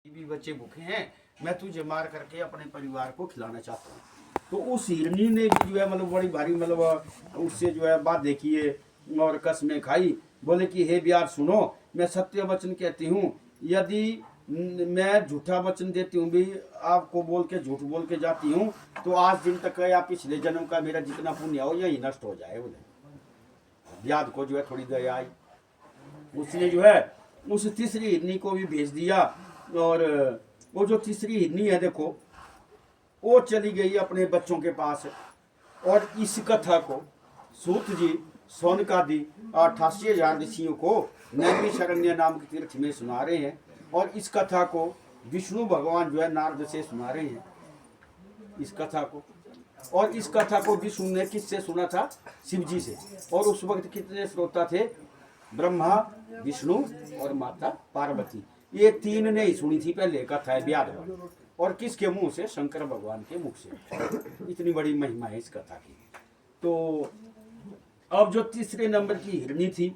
भी बच्चे भूखे हैं, मैं तुझे मार करके अपने परिवार को खिलाना चाहता हूँ। तो उस हिरनी ने भी जो है मतलब बड़ी भारी मतलब उससे जो है बात देखी है और कसमें खाई। बोले कि हे ब्याह सुनो, मैं सत्य वचन कहती हूँ, यदि मैं झूठा वचन देती हूँ भी आपको बोल के झूठ बोल के जाती हूँ तो आज दिन तक या पिछले जन्म का मेरा जितना पुण्य हो यही नष्ट हो जाए। बोले ब्याह को जो है थोड़ी दया आई, उसने जो है उस तीसरी हिरनी को भी भेज दिया। और वो जो तीसरी हिरनी है देखो, वो चली गई अपने बच्चों के पास और इस कथा को सूत जी सोनकादि 88,000 ऋषियों को नैमिषारण्य नाम के तीर्थ में सुना रहे हैं। और इस कथा को विष्णु भगवान जो है नारद से सुना रहे हैं इस कथा को। और इस कथा को विष्णु ने किससे सुना था? शिव जी से। और उस वक्त कितने श्रोता थे? ब्रह्मा, विष्णु और माता पार्वती, ये तीन ने ही सुनी थी पहले कथा है व्याध। और किसके मुंह से? शंकर भगवान के मुख से। इतनी बड़ी महिमा है इस कथा की। तो अब जो तीसरे नंबर की हिरनी थी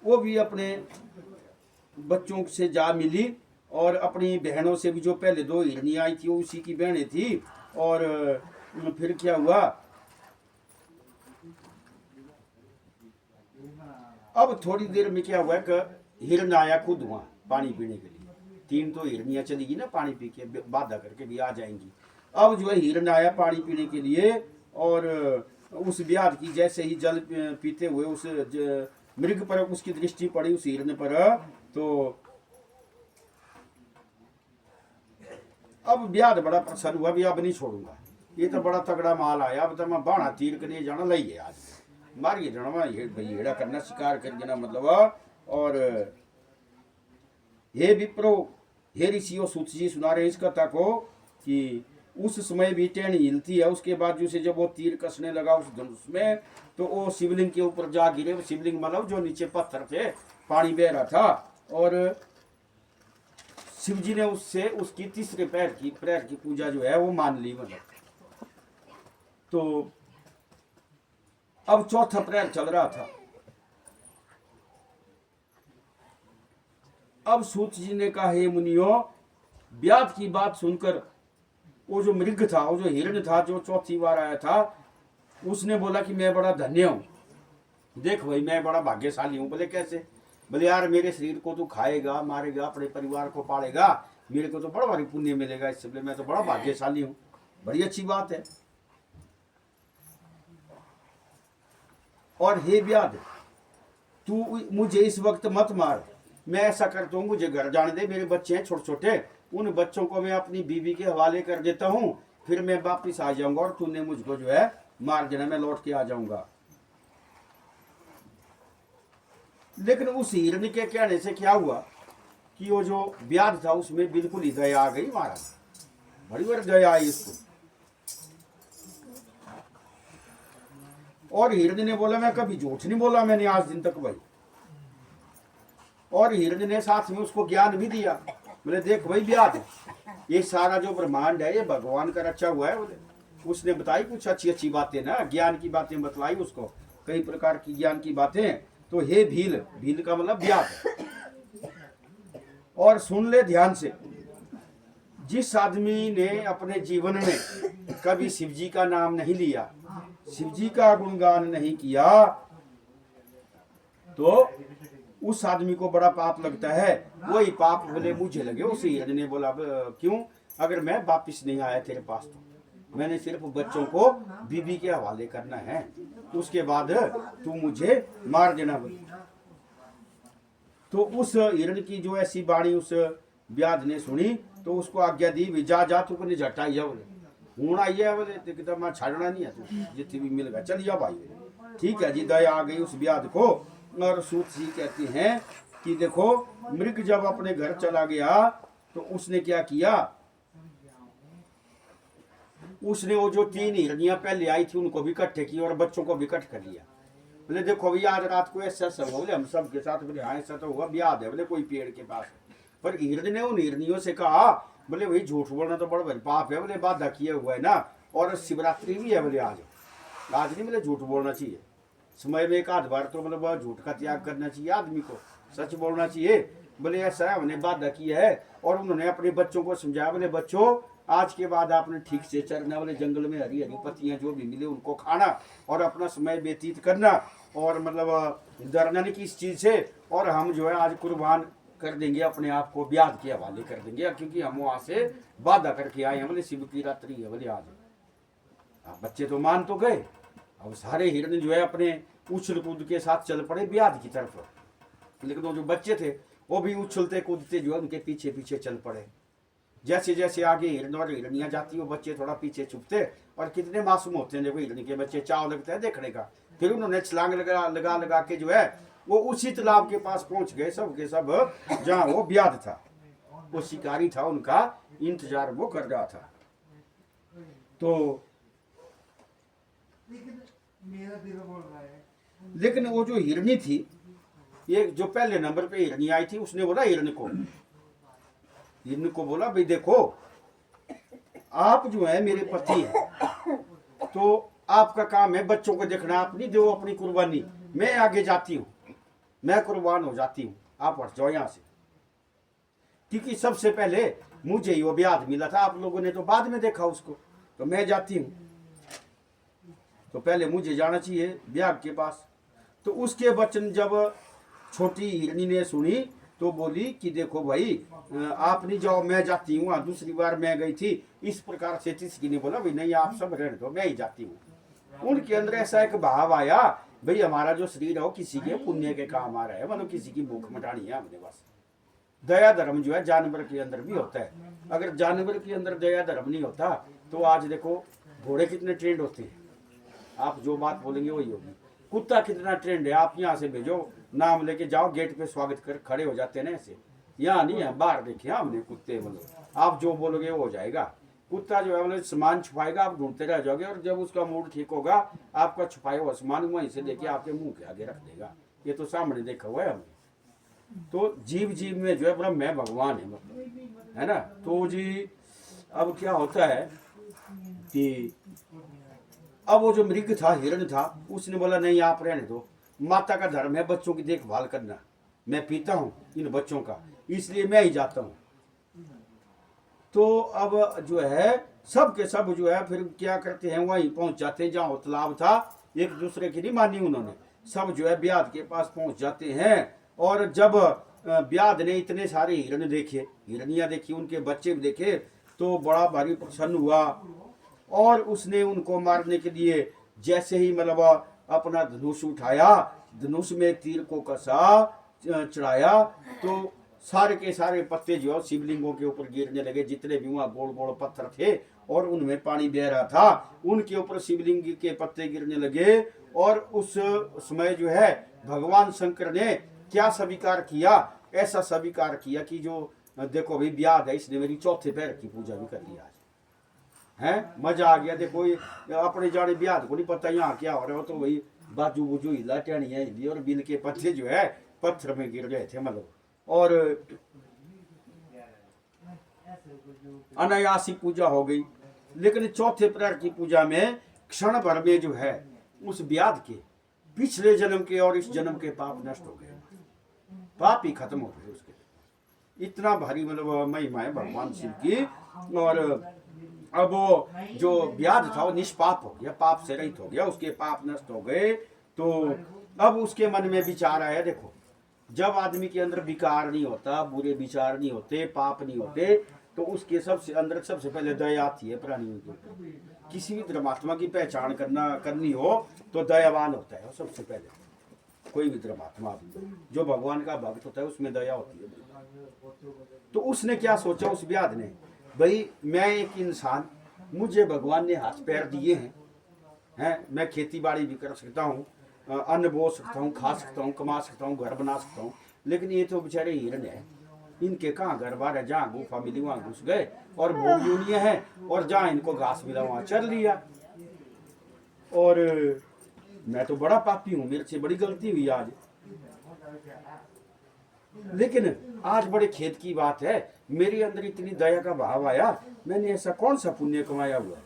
वो भी अपने बच्चों से जा मिली और अपनी बहनों से भी, जो पहले दो हिरनियां आई थी वो उसी की बहनें थी। और फिर क्या हुआ, अब थोड़ी देर में क्या हुआ कि हिरन आया खुद वहां पानी पीने के लिए। तीन तो हिरनियां चलेगी ना पानी पी के, बाधा करके भी आ जाएंगी। अब जो है हिरन आया पानी पीने के लिए और उस ब्याध की जैसे ही जल पीते हुए उस मृग पर उसकी दृष्टि पड़ी, उस हिरन पर, तो अब ब्याध बड़ा प्रसन्न हुआ भी अब नहीं छोड़ूंगा, ये तो बड़ा तगड़ा माल आया, अब तो मैं बाणा तीर के लिए जाना लई है आज मारिए जाना भाई हेड़ा करना शिकार कर देना मतलब। और हे विप्रो, हे ऋषियों, सूत जी सुना रहे इस कथा को कि उस समय भी टेढ़ी हिलती है, उसके बाद जो से जब वो तीर कसने लगा उस धनुष में तो वो शिवलिंग के ऊपर जा गिरे। शिवलिंग मतलब जो नीचे पत्थर थे, पानी बह रहा था। और शिव जी ने उससे उसकी तीसरे पैर की पूजा जो है वो मान ली मतलब। तो अब चौथा प्रहर चल रहा था। अब सूत जी ने कहा, हे मुनियो, ब्याध की बात सुनकर वो जो मृग था, वो जो हिरण था जो चौथी बार आया था, उसने बोला कि मैं बड़ा धन्य हूं। देख भाई मैं बड़ा भाग्यशाली हूं। बोले कैसे? बोले यार मेरे शरीर को तू खाएगा, मारेगा, अपने परिवार को पालेगा, मेरे को तो बड़ा भारी पुण्य मिलेगा इससे। बोले मैं तो बड़ा भाग्यशाली हूं, बड़ी अच्छी बात है। और हे ब्याध, तू मुझे इस वक्त मत मार, मैं ऐसा करता हूँ मुझे घर जाने दे, मेरे बच्चे हैं छोटे छोटे, उन बच्चों को मैं अपनी बीवी के हवाले कर देता हूँ, फिर मैं वापिस आ जाऊंगा और तूने मुझको जो है मार देना, मैं लौट के आ जाऊंगा। लेकिन उस हिरनी के कहने से क्या हुआ कि वो जो ब्याध था उसमें बिल्कुल ही दया आ गई महाराज, बड़ी बड़ी दया आई इसको। और हिरनी ने बोला मैं कभी झूठ नहीं बोला मैंने आज दिन तक भाई। और हिरनी ने साथ में उसको ज्ञान भी दिया। बोले देख भाई ब्याध, ये सारा जो ब्रह्मांड है ये भगवान का रचा हुआ है। बोले उसने बताई कुछ अच्छी अच्छी बातें ना, ज्ञान की बातें बतलाई उसको, कई प्रकार की ज्ञान की बातें। तो हे भील, भील का मतलब ब्याध, और सुन ले ध्यान से, जिस आदमी ने अपने जीवन में कभी शिव जी का नाम नहीं लिया, शिव जी का गुणगान नहीं किया, तो उस आदमी को बड़ा पाप लगता है। वही पाप बोले मुझे लगे। उस हिरन ने बोला क्यों? अगर मैं वापिस नहीं आया तेरे पास तो मैंने सिर्फ बच्चों को बीबी के हवाले करना है, उसके बाद तू मुझे मार देना। बोले तो उस हिरन की जो ऐसी बाणी उस ब्याध ने सुनी तो उसको आज्ञा दी, जा जा तू को झट आई जा। बोले हूं आई है, बोले मैं छाड़ना नहीं है, तू जितनी भी मिल गया चल जा भाई। ठीक है जी, दया आ गई उस ब्याध को। और सूत जी कहते हैं कि देखो मृग जब अपने घर चला गया तो उसने क्या किया, उसने वो जो तीन हिरनियां पहले आई थी उनको भी इकट्ठे किया और बच्चों को भी इकट्ठ कर लिया। बोले देखो भैया आज रात को ऐसा सब हो, बोले हम सब के साथ। बोले हाँ ऐसा तो हुआ, ब्याध है बोले कोई पेड़ के पास। पर हिरन ने उन हिरनियों से कहा, बोले भाई झूठ बोलना तो बड़ा भारी पाप है, बोले बाधा किया हुआ है ना, और शिवरात्रि भी है, बोले आज नहीं बोले झूठ बोलना चाहिए, समय में एक आध बार तो मतलब झूठ का त्याग करना चाहिए आदमी को, सच बोलना चाहिए। बोले ऐसा है हमने बाधा किया है और उन्होंने अपने बच्चों को समझाया, बोले बच्चों आज के बाद आपने ठीक से चरना, बोले जंगल में हरी हरी पत्तियां जो भी मिले उनको खाना और अपना समय व्यतीत करना, और मतलब डरना नहीं किस चीज से। और हम जो है आज कुर्बान कर देंगे अपने आप को, ब्याह के हवाले कर देंगे, क्योंकि हम वहां से वादा करके आए हैं, बोले शिव की रात्रि है बोले आज। अब बच्चे तो मान तो गए, अब सारे हिरण जो है अपने उछल कूद के साथ चल पड़े ब्याह की तरफ। लेकिन वो जो बच्चे थे वो भी उछलते कूदते जो है उनके पीछे पीछे चल पड़े। जैसे जैसे आगे हिरण और हिरनियां जाती वो बच्चे थोड़ा पीछे छुपते, और कितने मासूम होते हैं देखो हिरनी के बच्चे, चाव लगता है देखने का। फिर उन्होंने छलांग लगा लगा लगा के जो है वो उसी तालाब के पास पहुंच गए, सब के सब जहाँ वो ब्याह था, वो शिकारी था, उनका इंतजार वो कर रहा था। तो लेकिन वो जो हिरनी थी, ये जो पहले नंबर पे हिरनी आई थी, उसने बोला हिरण को बोला भाई देखो आप जो है मेरे पति हैं, तो आपका काम है बच्चों को देखना, आप नहीं दो अपनी कुर्बानी, मैं आगे जाती हूँ, मैं कुर्बान हो जाती हूँ, आप हट जाओ यहाँ से। क्योंकि सबसे पहले मुझे ही वो ब्याह मिला था, आप लोगों ने तो बाद में देखा उसको, तो मैं जाती हूँ, तो पहले मुझे जाना चाहिए ब्याह के पास। तो उसके वचन जब छोटी हिरनी ने सुनी तो बोली कि देखो भाई आप नहीं जाओ, मैं जाती हूँ, दूसरी बार मैं गई थी इस प्रकार से। तीसरी ने बोला भाई नहीं आप सब रहने दो, मैं ही जाती हूँ। उनके अंदर ऐसा एक भाव आया, भाई हमारा जो शरीर है वो किसी के पुण्य के काम आ रहा है, मतलब किसी की भूख मिटानी है हमने बस। दया धर्म जो है जानवर के अंदर भी होता है, अगर जानवर के अंदर दया धर्म नहीं होता तो आज देखो घोड़े कितने ट्रेंड होते हैं, आप जो बात बोलेंगे वही होगी। कुत्ता कितना ट्रेंड है, आप यहाँ से भेजो नाम लेके जाओ, गेट पे स्वागत कर खड़े हो जाते हैं ना ऐसे। यहाँ नहीं है, बाहर देखे हमने कुत्ते, मतलब आप जो बोलोगे वो हो जाएगा। कुत्ता जो है मतलब सामान छुपाएगा, आप ढूंढते रह जाओगे, और जब उसका मूड ठीक होगा आपका छुपाया हुआ सामान वहीं से लेके आपके मुंह के आगे रख देगा। ये तो सामने देखा हुआ है हमने। तो जीव जीव में जो है ब्रह्म है, भगवान है, मतलब है ना। तो जी अब क्या होता है कि अब वो जो मृग था, हिरण था, उसने बोला नहीं आप रहने दो, माता का धर्म है बच्चों की देखभाल करना, मैं पीता हूँ इन बच्चों का, इसलिए मैं ही जाता हूँ। तो अब जो है सब के सब जो है फिर क्या करते हैं, वहीं पहुंच जाते हैं जहाँ तालाब था, एक दूसरे की नहीं मानी उन्होंने, सब जो है ब्याह के पास पहुंच जाते हैं। और जब ब्याह ने इतने सारे हिरण देखे, हिरनियाँ देखी, उनके बच्चे भी देखे, तो बड़ा भारी प्रसन्न हुआ, और उसने उनको मारने के लिए जैसे ही मतलब अपना धनुष उठाया, धनुष में तीर को कसा, चढ़ाया, तो सारे के सारे पत्ते जो शिवलिंगों के ऊपर गिरने लगे, जितने भी वहाँ गोल गोल पत्थर थे और उनमें पानी बह रहा था, उनके ऊपर शिवलिंग के पत्ते गिरने लगे। और उस समय जो है भगवान शंकर ने क्या स्वीकार किया, ऐसा स्वीकार किया कि जो देखो भाई ब्याह है, इसने मेरी चौथे पैर की पूजा भी कर ली आज, है मजा आ गया। देखो अपने जाने ब्याह को नहीं पता यहाँ क्या हो रहा हो, तो वही बाजू बुजू हिला, टहनियाँ हिली, और बिल के पत्ते जो है पत्थर में गिर गए थे, मतलब। और अनायासी पूजा हो गई। लेकिन चौथे प्रहर की पूजा में क्षण भर में जो है उस ब्याह के पिछले जन्म के और इस जन्म के पाप नष्ट हो गए, पाप ही खत्म हो गए उसके। इतना भारी मतलब महिमा है भगवान शिव की। और अब वो जो ब्याह था वो निष्पाप हो गया, पाप से रहित हो गया, उसके पाप नष्ट हो गए। तो अब उसके मन में विचार आया, देखो जब आदमी के अंदर विकार नहीं होता, बुरे विचार नहीं होते, पाप नहीं होते, तो उसके सबसे अंदर सबसे पहले दया आती है प्राणियों के ऊपर। किसी भी धर्मात्मा की पहचान करनी हो तो दयावान होता है सबसे पहले। कोई भी धर्मात्मा जो भगवान का भक्त होता है उसमें दया होती है। तो उसने क्या सोचा उस ब्याह ने, भाई मैं एक इंसान, मुझे भगवान ने हाथ पैर दिए हैं, मैं खेती बाड़ी भी कर सकता हूँ, अन्न बो सकता हूँ, खा सकता हूँ, कमा सकता हूँ, घर बना सकता हूँ, लेकिन ये तो बेचारे हिरण है, इनके कहाँ घर बार है, जहाँ गुफा मिली वहाँ घुस गए और भोग यूनिया है, और जहाँ इनको घास मिला वहाँ चल लिया। और मैं तो बड़ा पापी हूँ, मेरे से बड़ी गलती हुई आज। लेकिन आज बड़े खेद की बात है, मेरे अंदर इतनी दया का भाव आया, मैंने ऐसा कौन सा पुण्य कमाया हुआ,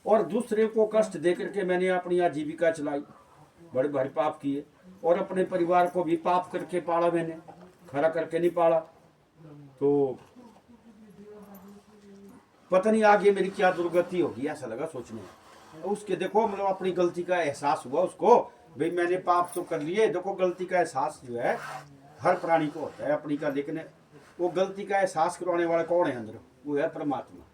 और दूसरे को कष्ट दे करके मैंने अपनी आजीविका चलाई, बड़े भारी पाप किए, और अपने परिवार को भी पाप करके पाला, मैंने खरा करके नहीं पाला। तो पता नहीं आगे मेरी क्या दुर्गति होगी, ऐसा लगा सोचने। उसके देखो मतलब अपनी गलती का एहसास हुआ उसको, भाई मैंने पाप तो कर लिए। देखो गलती का एहसास जो है हर प्राणी को होता है अपनी का, लेकिन वो गलती का एहसास करवाने वाला कौन है अंदर? वो है परमात्मा।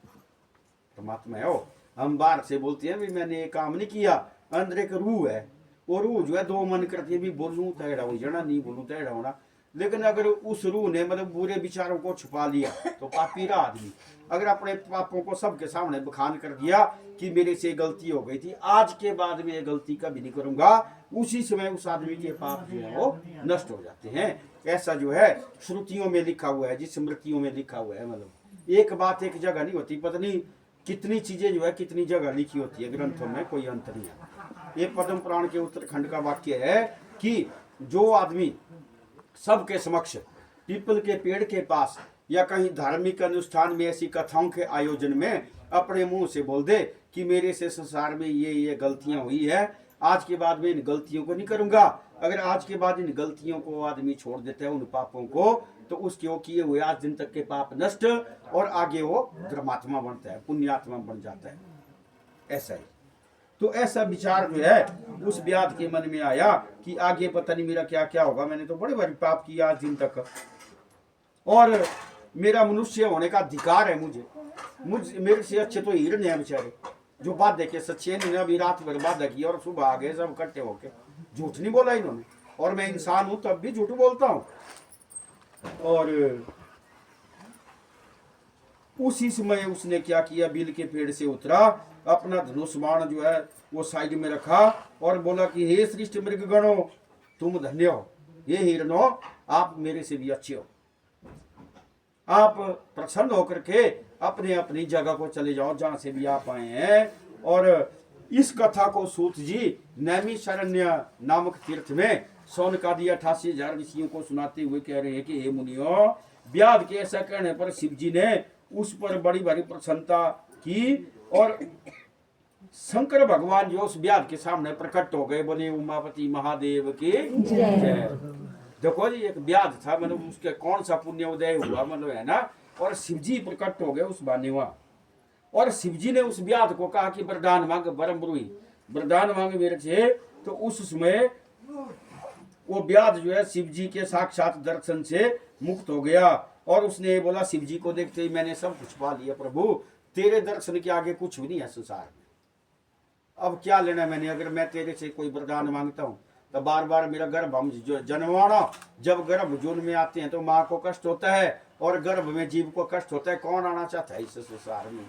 परमात्मा है वो। हम बाहर से बोलते हैं भी मैंने ये काम नहीं किया, अंदर एक रूह है। वो रूह जो है दो मन करती है भी बोलूं तैड़ा हो जाना, नहीं बोलूं तैड़ा होना। लेकिन अगर उस रूह ने मतलब बुरे विचारों को छुपा लिया तो पापी रहा आदमी। अगर अपने पापों को सबके सामने बखान कर दिया कि मेरे से गलती हो गई थी, आज के बाद में ये गलती कभी नहीं करूंगा, उसी समय उस आदमी के पाप जो है वो नष्ट हो जाते हैं। ऐसा जो है श्रुतियों में लिखा हुआ है, जिस स्मृतियों में लिखा हुआ है। मतलब एक बात एक जगह नहीं होती, पता नहीं कितनी चीजें जो है कितनी जगह लिखी होती है ग्रंथों में, कोई अंत नहीं है। ये पद्म पुराण के उत्तराखंड का वाक्य है कि जो आदमी सबके समक्ष पीपल के पेड़ के पास या कहीं धार्मिक अनुष्ठान में ऐसी कथाओं के आयोजन में अपने मुंह से बोल दे कि मेरे से संसार में ये गलतियां हुई है, आज के बाद में इन गलतियों को नहीं करूंगा। अगर आज के बाद इन गलतियों को आदमी छोड़ देता है, उन पापों को, तो उसके वो किए हुए आज दिन तक के पाप नष्ट, और आगे वो धर्मात्मा बनता है, पुण्यात्मा बन जाता है। ऐसा ही तो ऐसा विचार जो है उस ब्याज के मन में आया कि आगे पता नहीं मेरा क्या क्या होगा। मैंने तो बड़े बड़े पाप किया आज दिन तक, और मेरा मनुष्य होने का अधिकार है। मुझे मेरे से अच्छे तो हिरण है बेचारे, जो बात देखे सच्चे ने अभी रात भर बात की और सुबह आ गए सब इकट्ठे होके। झूठ नहीं बोला इन्होंने, और मैं इंसान हूं तब भी झूठ बोलता हूं। और उसी समय उसने क्या किया, बील के पेड़ से उतरा, अपना धनुष बाण जो है वो साइड में रखा और बोला कि हे श्रेष्ठ मृग गणो, तुम धन्य हो, हे हिरणो आप मेरे से भी अच्छे हो, आप प्रसन्न होकर के अपने अपनी जगह को चले जाओ जहां से भी आप आए हैं। और इस कथा को सूत जी नैमिषारण्य नामक तीर्थ में सौनकादि 88,000 ऋषियों को सुनाते हुए कह रहे हैं कि हे मुनियों, व्याध के ऐसा कहने पर शिव जी ने उस पर बड़ी भारी प्रसन्नता की, और शंकर भगवान जो उस व्याध के सामने प्रकट हो गए, बोले उमापति महादेव की जय। देखो जी एक व्याध था, मतलब उसके कौन सा पुण्य उदय हुआ, मतलब है ना, और शिव जी प्रकट हो गए उस बाने वहां। और शिव जी ने उस व्याध को कहा कि वरदान मांग बरम ब्रूही, वरदान मांग मेरे से। तो उस समय वो व्याध जो है शिव जी के साक्षात दर्शन से मुक्त हो गया, और उसने बोला शिव जी को देखते ही मैंने सब कुछ पा लिया प्रभु, तेरे दर्शन के आगे कुछ भी नहीं है संसार में, अब क्या लेना मैंने। अगर मैं तेरे से कोई वरदान मांगता हूँ तो बार बार मेरा गर्भ हम जन्मवाना, जब गर्भ जून में आते हैं तो माँ को कष्ट होता है और गर्भ में जीव को कष्ट होता है। कौन आना चाहता है इस संसार में?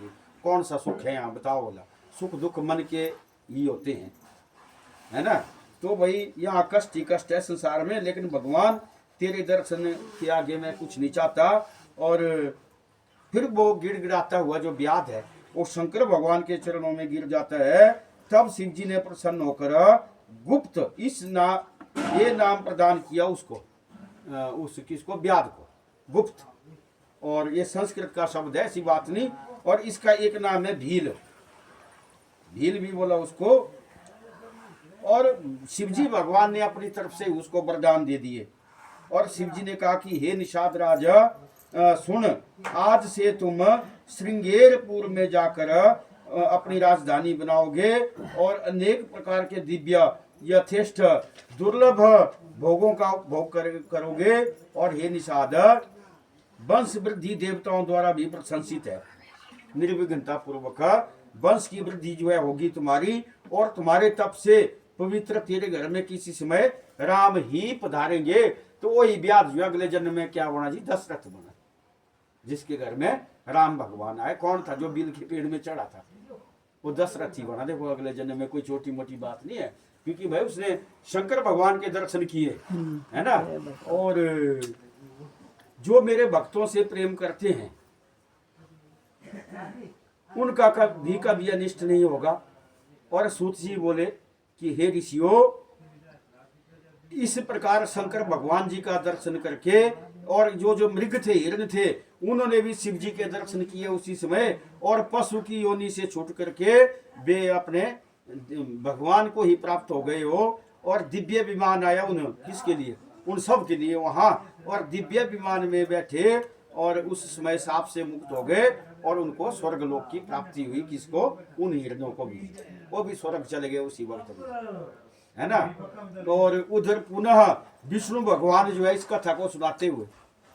कौन सा सुख है यहाँ बताओ बोला? सुख दुख मन के ही होते हैं, है ना। तो भाई यहाँ कष्ट ही कष्ट है संसार में, लेकिन भगवान तेरे दर्शन के आगे मैं कुछ नहीं चाहता। और फिर वो गिड़गिड़ाता हुआ जो व्याध है वो शंकर भगवान के चरणों में गिर जाता है। तब शिव जी ने प्रसन्न होकर गुप्त ये नाम प्रदान किया उसको, उस किसको, व्याध को, गुप्त। और ये संस्कृत का शब्द है, ऐसी बात नहीं। और इसका एक नाम है भील, भील भी बोला उसको। और शिवजी भगवान ने अपनी तरफ से उसको वरदान दे दिए। और शिवजी ने कहा कि हे निषाद राजा सुन, आज से तुम श्रृंगेरपुर में जाकर अपनी राजधानी बनाओगे और अनेक प्रकार के दिव्य यथेष्ट दुर्लभ भोगों का उपभोग करोगे। और हे निषाद, वंश वृद्धि देवताओं द्वारा भी प्रशंसित है, निर्विघ्नता पूर्वक वंश की वृद्धि जो है होगी तुम्हारी। और तुम्हारे तप से पवित्र तेरे घर में किसी समय राम ही पधारेंगे। तो वही व्याध जो अगले जन्म में क्या बना जी, दशरथ बना, जिसके घर में राम भगवान आए। कौन था जो बिल के पेड़ में चढ़ा था? वो दशरथ ही बना। देखो अगले जन्म में कोई छोटी मोटी बात नहीं है, क्योंकि भाई उसने शंकर भगवान के दर्शन किए, है ना। और जो मेरे भक्तों से प्रेम करते हैं उनका कभी अनिष्ट नहीं होगा। और सूत जी बोले कि हे ऋषियों, इस प्रकार शंकर भगवान जी का दर्शन करके, और जो मृग थे, हिरण थे, उन्होंने भी शिव जी के दर्शन किए उसी समय, और पशु की योनि से छूट करके वे अपने भगवान को ही प्राप्त हो गए हो। और दिव्य विमान आया उन किसके लिए, उन सब के लिए वहां। और दिव्य विमान में बैठे और उस समय साप से मुक्त हो गए और उनको स्वर्ग लोक की प्राप्ति हुई। किसको? उन हिरणों को भी, वो भी स्वर्ग चले गए उसी वक्त में, है ना। और उधर पुनः विष्णु भगवान जो है इस कथा को सुनाते हुए,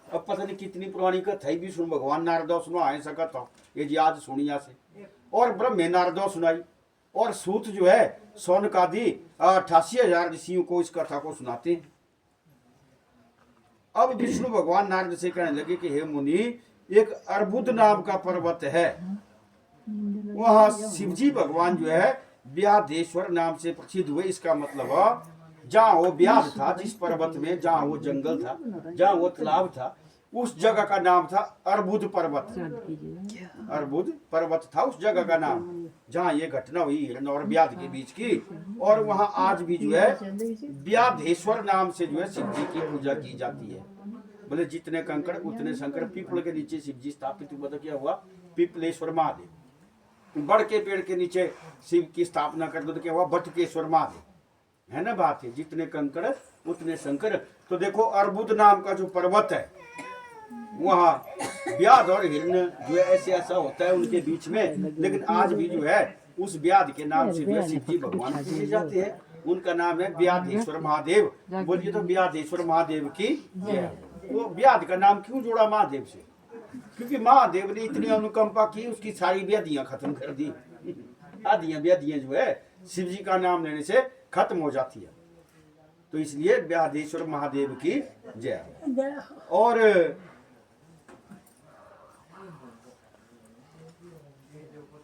अब पता नहीं कितनी पुरानी कथा है, विष्णु भगवान नारदो सुना कथा ये जी आज सुनिया से, और ब्रह्मे नारदो सुनाई, और सूत जो है सौनकादि 88,000 ऋषियों को इस कथा को सुनाते हैं। अब विष्णु भगवान नारद से कहने लगे कि हे मुनि, एक अर्बुद नाम का पर्वत है, वहां शिवजी भगवान जो है व्याधेश्वर नाम से प्रसिद्ध हुए। इसका मतलब जहाँ वो व्याध था, जिस पर्वत में, जहाँ वो जंगल था, जहाँ वो तालाब था, उस जगह का नाम था अर्बुद पर्वत। अर्बुद पर्वत था उस जगह का नाम, जहाँ ये घटना हुई हिरण और व्याध के बीच की। और वहाँ आज भी जो है व्याधेश्वर नाम से जो है शिव जी की पूजा की जाती है। बोले जितने कंकड़ उतने शंकर। पीपल के नीचे शिव जी स्थापित हुआ, क्या हुआ? पीपलेश्वर महादेव। बड़ के पेड़ के नीचे शिव की स्थापना कर दो तो क्या हुआ? बटकेश्वर महादेव, है ना बात है। जितने कंकड़ उतने शंकर। तो देखो अर्बुद नाम का जो पर्वत है, वहाँ व्याध और हिरण जो है ऐसे ऐसा होता है उनके बीच में, लेकिन आज भी जो है उस व्याध के नाम से जो है शिव जी भगवान पूजे जाते हैं। उनका नाम है व्याधेश्वर महादेव। बोलिए तो व्याधेश्वर महादेव की जय। वो व्याध का नाम क्यों जोड़ा महादेव से? क्योंकि महादेव ने इतनी अनुकंपा की, उसकी सारी व्याधियां खत्म कर दी। आधियां व्याधियां जो है शिव जी का नाम लेने से खत्म हो जाती है। तो इसलिए व्याधेश्वर महादेव की जय। और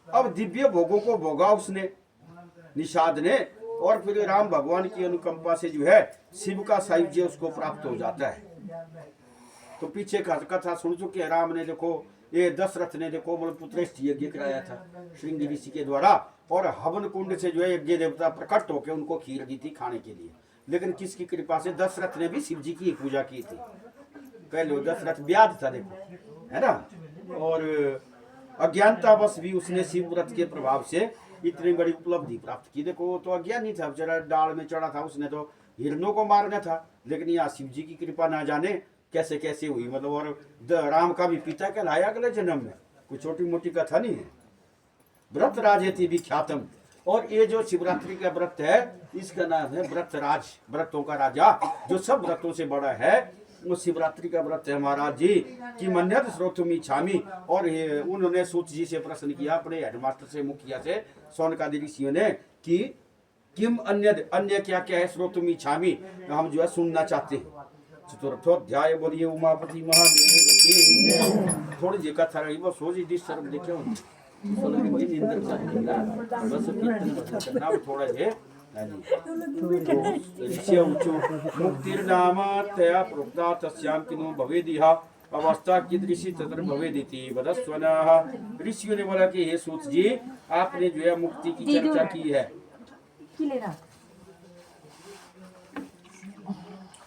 अब दिव्य भोगों को भोगा उसने, निषाद ने, और फिर राम भगवान की अनुकंपा से जो है शिव का सायुज्य उसको प्राप्त हो जाता है। तो पीछे का कथा सुन चुके हैं। राम ने देखो, ये दशरथ ने देखो पुत्रेष्ठ यज्ञ कराया था श्रृंगी ऋषि के द्वारा, और हवन कुंड से जो है यज्ञ देवता प्रकट होकर उनको खीर दी थी खाने के लिए। लेकिन किसकी कृपा से? दशरथ ने भी शिव जी की पूजा की थी। कह लो दशरथ व्याध था देखो, है ना। और अज्ञानतावश भी उसने शिव व्रत के प्रभाव से इतनी बड़ी उपलब्धि प्राप्त की। देखो तो अज्ञानी था बेचारा, डाल में चढ़ा था, उसने तो हिरणों को मारना था, लेकिन यहाँ शिव जी की कृपा ना जाने कैसे कैसे हुई। मतलब और राम का भी पिता कहलाया अगले जन्म में, कोई छोटी मोटी कथा नहीं है। व्रत राजेति विख्यातम। और ये जो शिवरात्रि का व्रत है इसका नाम है व्रत राज, व्रतों का राजा, जो सब व्रतों से बड़ा है वो शिवरात्रि का व्रत है महाराज जी कि मन्यत श्रोतुम इच्छामि। और उन्होंने सूत जी से प्रश्न किया, अपने हेडमास्टर से, मुखिया से, सौनकादि ऋषियों ने, कि किम अन्य क्या क्या है श्रोतुम इच्छामि, हम जो है सुनना चाहते हैं। चतुर्थोध्याय बोलिए उमापति महादेव की। थोड़ी जी कथा रही बस हो जी डिस्टर्ब देखे बस थोड़ा है मुक्तिर्नाम तया प्रोक्ता तस्याम किनो भवेदिह अवस्था कीदृशी तत्र भवेदिति वदस्वनः। ऋषियों ने बोला कि हे सूत जी, आपने जो है मुक्ति की चर्चा की है,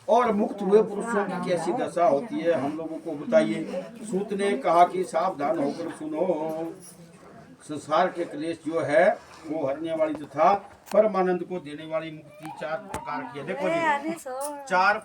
और मुक्त हुए पुरुषों की कैसी दशा होती है हम लोगों को बताइए। सूत ने कहा कि सावधान होकर सुनो, संसार के क्लेश जो है वो हरने वाली तथा परमानंद को देने वाली मुक्ति 4 प्रकार की है। देखो जी, 4